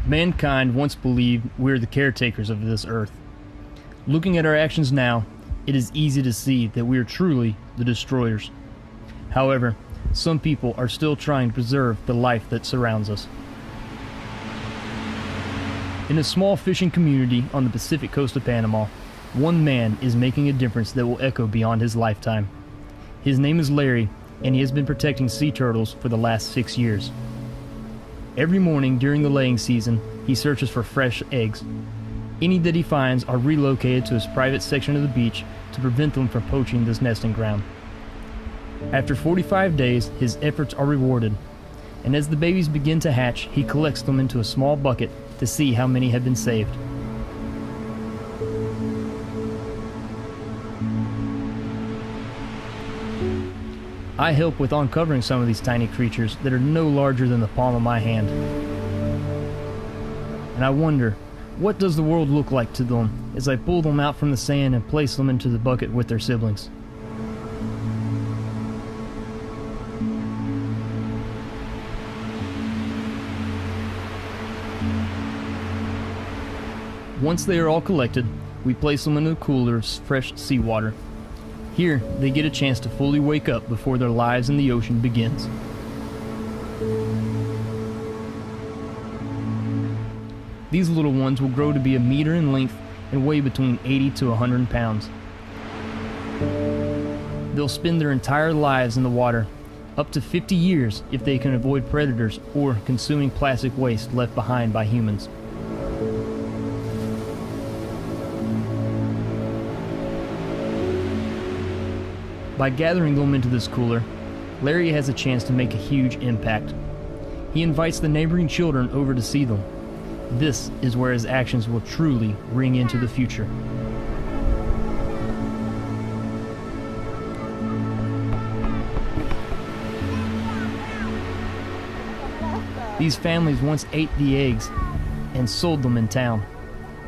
Mankind once believed we are the caretakers of this earth. Looking at our actions now, it is easy to see that we are truly the destroyers. However, some people are still trying to preserve the life that surrounds us. In a small fishing community on the Pacific coast of Panama, one man is making a difference that will echo beyond his lifetime. His name is Larry, and he has been protecting sea turtles for the last 6 years. Every morning during the laying season, he searches for fresh eggs. Any that he finds are relocated to his private section of the beach to prevent them from poaching this nesting ground. After 45 days, his efforts are rewarded, and as the babies begin to hatch, he collects them into a small bucket to see how many have been saved. I help with uncovering some of these tiny creatures that are no larger than the palm of my hand. And I wonder, what does the world look like to them as I pull them out from the sand and place them into the bucket with their siblings? Once they are all collected, we place them in a cooler of fresh seawater. Here, they get a chance to fully wake up before their lives in the ocean begins. These little ones will grow to be a meter in length and weigh between 80 to 100 pounds. They'll spend their entire lives in the water, up to 50 years if they can avoid predators or consuming plastic waste left behind by humans. By gathering them into this cooler, Larry has a chance to make a huge impact. He invites the neighboring children over to see them. This is where his actions will truly ring into the future. These families once ate the eggs and sold them in town.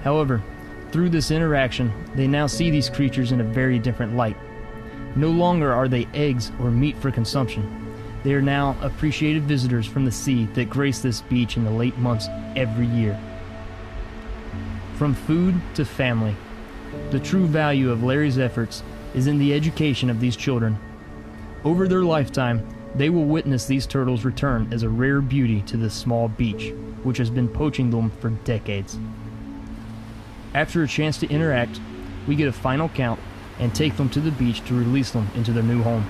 However, through this interaction, they now see these creatures in a very different light. No longer are they eggs or meat for consumption. They are now appreciated visitors from the sea that grace this beach in the late months every year. From food to family, the true value of Larry's efforts is in the education of these children. Over their lifetime, they will witness these turtles return as a rare beauty to this small beach, which has been poaching them for decades. After a chance to interact, we get a final count and take them to the beach to release them into their new home.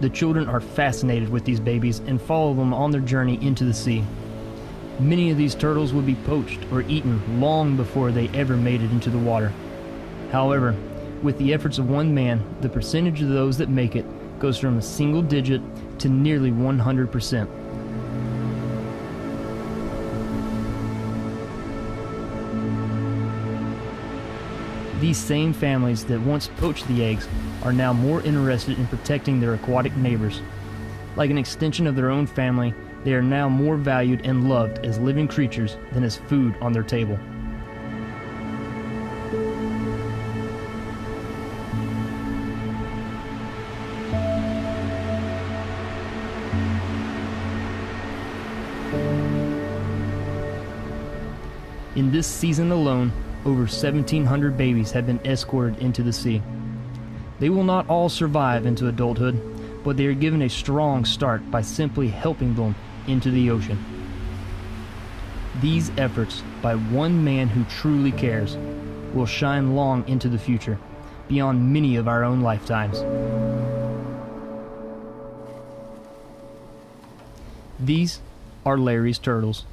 The children are fascinated with these babies and follow them on their journey into the sea. Many of these turtles would be poached or eaten long before they ever made it into the water. However, with the efforts of one man, the percentage of those that make it goes from a single digit to nearly 100%. These same families that once poached the eggs are now more interested in protecting their aquatic neighbors. Like an extension of their own family, they are now more valued and loved as living creatures than as food on their table. In this season alone, over 1,700 babies have been escorted into the sea. They will not all survive into adulthood, but they are given a strong start by simply helping them into the ocean. These efforts by one man who truly cares will shine long into the future, beyond many of our own lifetimes. These are Larry's turtles.